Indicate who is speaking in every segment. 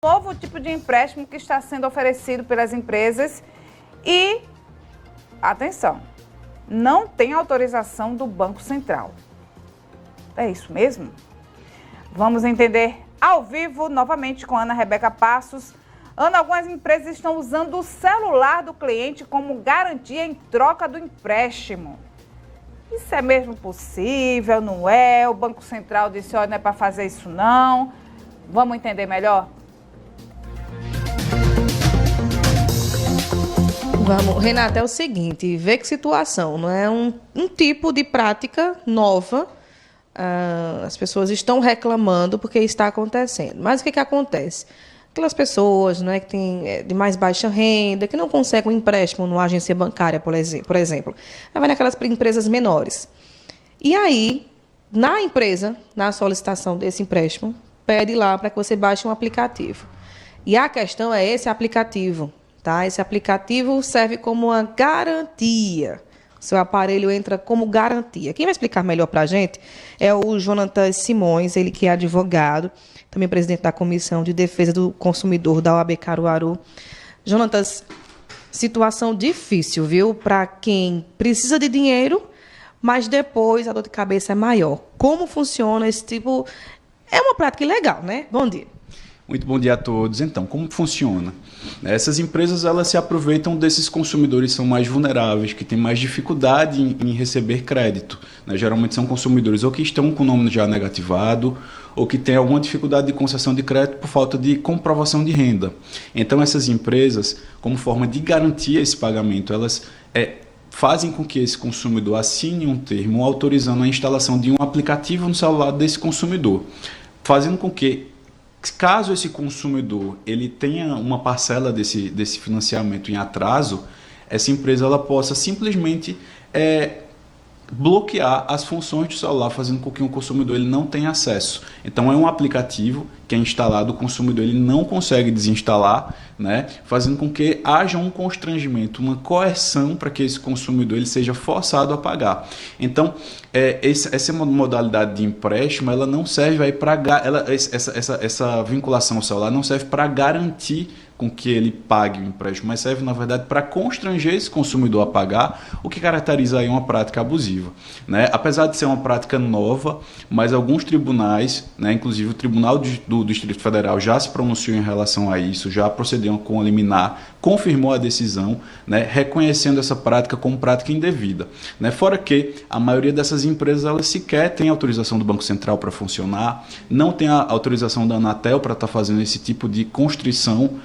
Speaker 1: Novo tipo de empréstimo que está sendo oferecido pelas empresas e, atenção, não tem autorização do Banco Central. É isso mesmo? Vamos entender ao vivo novamente com Ana Rebeca Passos. Ana, algumas empresas estão usando o celular do cliente como garantia em troca do empréstimo. Isso é mesmo possível? Não é? O Banco Central disse, olha, não é para fazer isso não. Vamos entender melhor?
Speaker 2: Vamos, Renata, é o seguinte, vê que situação, não é um tipo de prática nova, as pessoas estão reclamando porque está acontecendo. Mas o que acontece? Aquelas pessoas, não é, que têm de mais baixa renda, que não conseguem um empréstimo numa agência bancária, por exemplo, vai naquelas empresas menores. E aí, na empresa, na solicitação desse empréstimo, pede lá para que você baixe um aplicativo. E a questão é esse aplicativo. Tá? Esse aplicativo serve como uma garantia. O seu aparelho entra como garantia. Quem vai explicar melhor para a gente é o Jonatas Simões, ele que é advogado, também presidente da Comissão de Defesa do Consumidor da OAB Caruaru. Jonatas, situação difícil, viu? Para quem precisa de dinheiro, mas depois a dor de cabeça é maior. Como funciona esse tipo? É uma prática ilegal, né? Bom dia.
Speaker 3: Muito bom dia a todos. Então, como funciona? Essas empresas elas se aproveitam desses consumidores que são mais vulneráveis, que têm mais dificuldade em receber crédito. Geralmente são consumidores ou que estão com o nome já negativado ou que têm alguma dificuldade de concessão de crédito por falta de comprovação de renda. Então, essas empresas, como forma de garantir esse pagamento, elas fazem com que esse consumidor assine um termo autorizando a instalação de um aplicativo no celular desse consumidor, fazendo com que, caso esse consumidor ele tenha uma parcela desse financiamento em atraso, essa empresa ela possa simplesmente bloquear as funções do celular, fazendo com que o consumidor ele não tenha acesso. Então é um aplicativo que é instalado, o consumidor ele não consegue desinstalar, né? Fazendo com que haja um constrangimento, uma coerção para que esse consumidor ele seja forçado a pagar. Então essa modalidade de empréstimo ela não serve aí para essa vinculação ao celular não serve para garantir com que ele pague o empréstimo, mas serve, na verdade, para constranger esse consumidor a pagar, o que caracteriza aí uma prática abusiva. Né? Apesar de ser uma prática nova, mas alguns tribunais, né, inclusive o Tribunal do Distrito Federal já se pronunciou em relação a isso, já procedeu com a liminar, confirmou a decisão, né, reconhecendo essa prática como prática indevida. Né? Fora que a maioria dessas empresas elas sequer tem autorização do Banco Central para funcionar, não tem a autorização da Anatel para estar fazendo esse tipo de constrição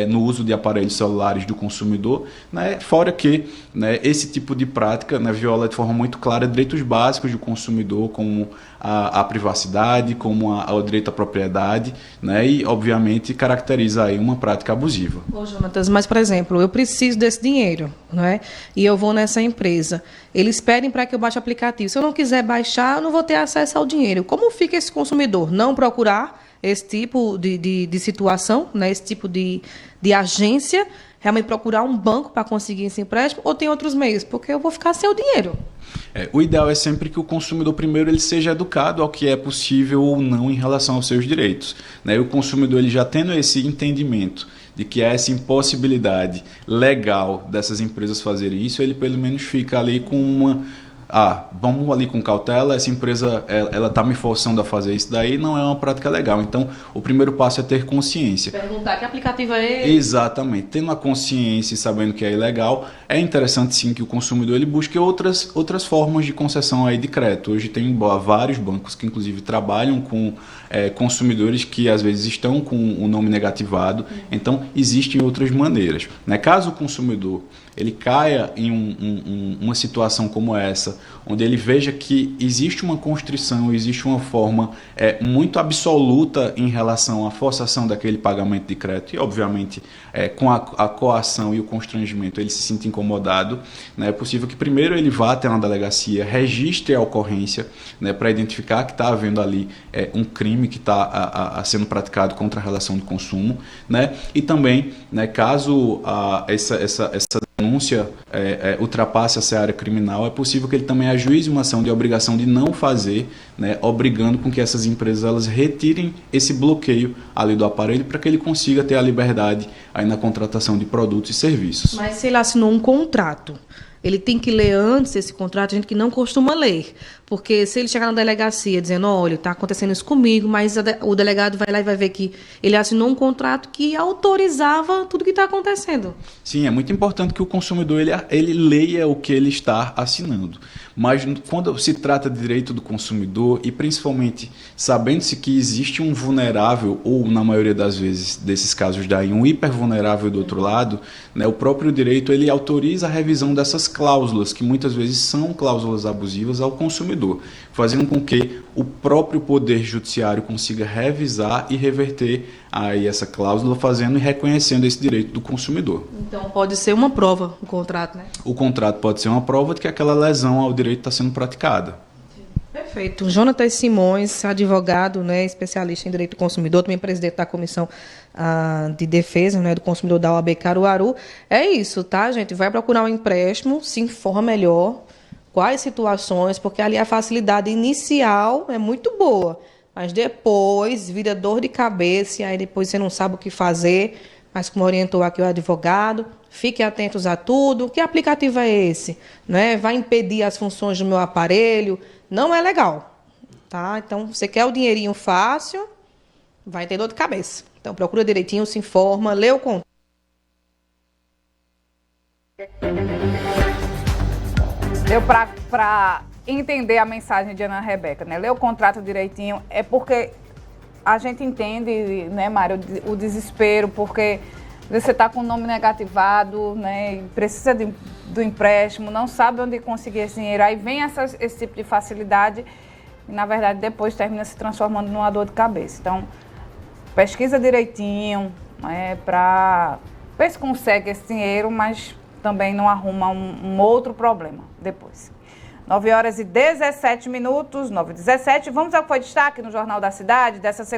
Speaker 3: no uso de aparelhos celulares do consumidor, né? Fora que, né, esse tipo de prática, né, viola de forma muito clara direitos básicos do consumidor, como a privacidade, como o direito à propriedade, né, e obviamente caracteriza aí uma prática abusiva.
Speaker 2: Ô, Jonatas, mas por exemplo, eu preciso desse dinheiro, não é? E eu vou nessa empresa, eles pedem para que eu baixe o aplicativo. Se eu não quiser baixar, eu não vou ter acesso ao dinheiro. Como fica esse consumidor? Não procurar esse tipo de situação, né? Esse tipo de agência, realmente procurar um banco para conseguir esse empréstimo, ou tem outros meios? Porque eu vou ficar sem o dinheiro.
Speaker 3: O ideal é sempre que o consumidor primeiro ele seja educado ao que é possível ou não em relação aos seus direitos. Né? O consumidor ele já tendo esse entendimento de que há essa impossibilidade legal dessas empresas fazerem isso, ele pelo menos fica ali com uma... vamos ali com cautela, essa empresa ela está me forçando a fazer isso daí, não é uma prática legal. Então, o primeiro passo é ter consciência.
Speaker 2: Perguntar que aplicativo é esse?
Speaker 3: Exatamente. Tendo a consciência e sabendo que é ilegal, é interessante sim que o consumidor ele busque outras formas de concessão aí de crédito. Hoje tem vários bancos que inclusive trabalham com consumidores que às vezes estão com o nome negativado, então existem outras maneiras. Né? Caso o consumidor ele caia em uma situação como essa, onde ele veja que existe uma constrição, existe uma forma muito absoluta em relação à forçação daquele pagamento de crédito, e obviamente com a coação e o constrangimento ele se sinta incomodado, né, é possível que primeiro ele vá até uma delegacia, registre a ocorrência, né, para identificar que está havendo ali um crime que está sendo praticado contra a relação de consumo, né, e também, né, caso essa denúncia ultrapasse a seara criminal, é possível que ele também ajuize uma ação de obrigação de não fazer, né, obrigando com que essas empresas elas retirem esse bloqueio ali do aparelho para que ele consiga ter a liberdade aí na contratação de produtos e serviços.
Speaker 2: Mas se ele assinou um contrato, ele tem que ler antes esse contrato, a gente que não costuma ler. Porque se ele chegar na delegacia dizendo, olha, está acontecendo isso comigo, mas o delegado vai lá e vai ver que ele assinou um contrato que autorizava tudo que está acontecendo.
Speaker 3: Sim, é muito importante que o consumidor ele leia o que ele está assinando. Mas quando se trata de direito do consumidor, e principalmente sabendo-se que existe um vulnerável, ou na maioria das vezes, desses casos daí, um hipervulnerável do outro lado, né, o próprio direito ele autoriza a revisão dessas cláusulas, que muitas vezes são cláusulas abusivas ao consumidor, fazendo com que o próprio Poder Judiciário consiga revisar e reverter aí essa cláusula, fazendo e reconhecendo esse direito do consumidor.
Speaker 2: Então pode ser uma prova o contrato, né?
Speaker 3: O contrato pode ser uma prova de que aquela lesão ao direito está sendo praticada.
Speaker 2: Perfeito. Jonatas Simões, advogado, né, especialista em direito do consumidor, também presidente da Comissão de Defesa, né, do Consumidor da OAB Caruaru. É isso, tá, gente? Vai procurar um empréstimo, se informa melhor quais situações, porque ali a facilidade inicial é muito boa, mas depois vira dor de cabeça e aí depois você não sabe o que fazer, mas como orientou aqui o advogado, fiquem atentos a tudo. Que aplicativo é esse? Né? Vai impedir as funções do meu aparelho? Não é legal, tá? Então, você quer o dinheirinho fácil, vai ter dor de cabeça. Então, procura direitinho, se informa, lê o contrato.
Speaker 1: Deu para entender a mensagem de Ana Rebeca, né? Ler o contrato direitinho é porque a gente entende, né, Mário, o desespero, porque você está com o nome negativado, né, precisa do empréstimo, não sabe onde conseguir esse dinheiro, aí vem esse tipo de facilidade e, na verdade, depois termina se transformando numa dor de cabeça. Então, pesquisa direitinho, né, para ver se consegue esse dinheiro, mas também não arruma um outro problema depois. 9h17, 9h17, vamos ao que foi destaque no Jornal da Cidade dessa segunda.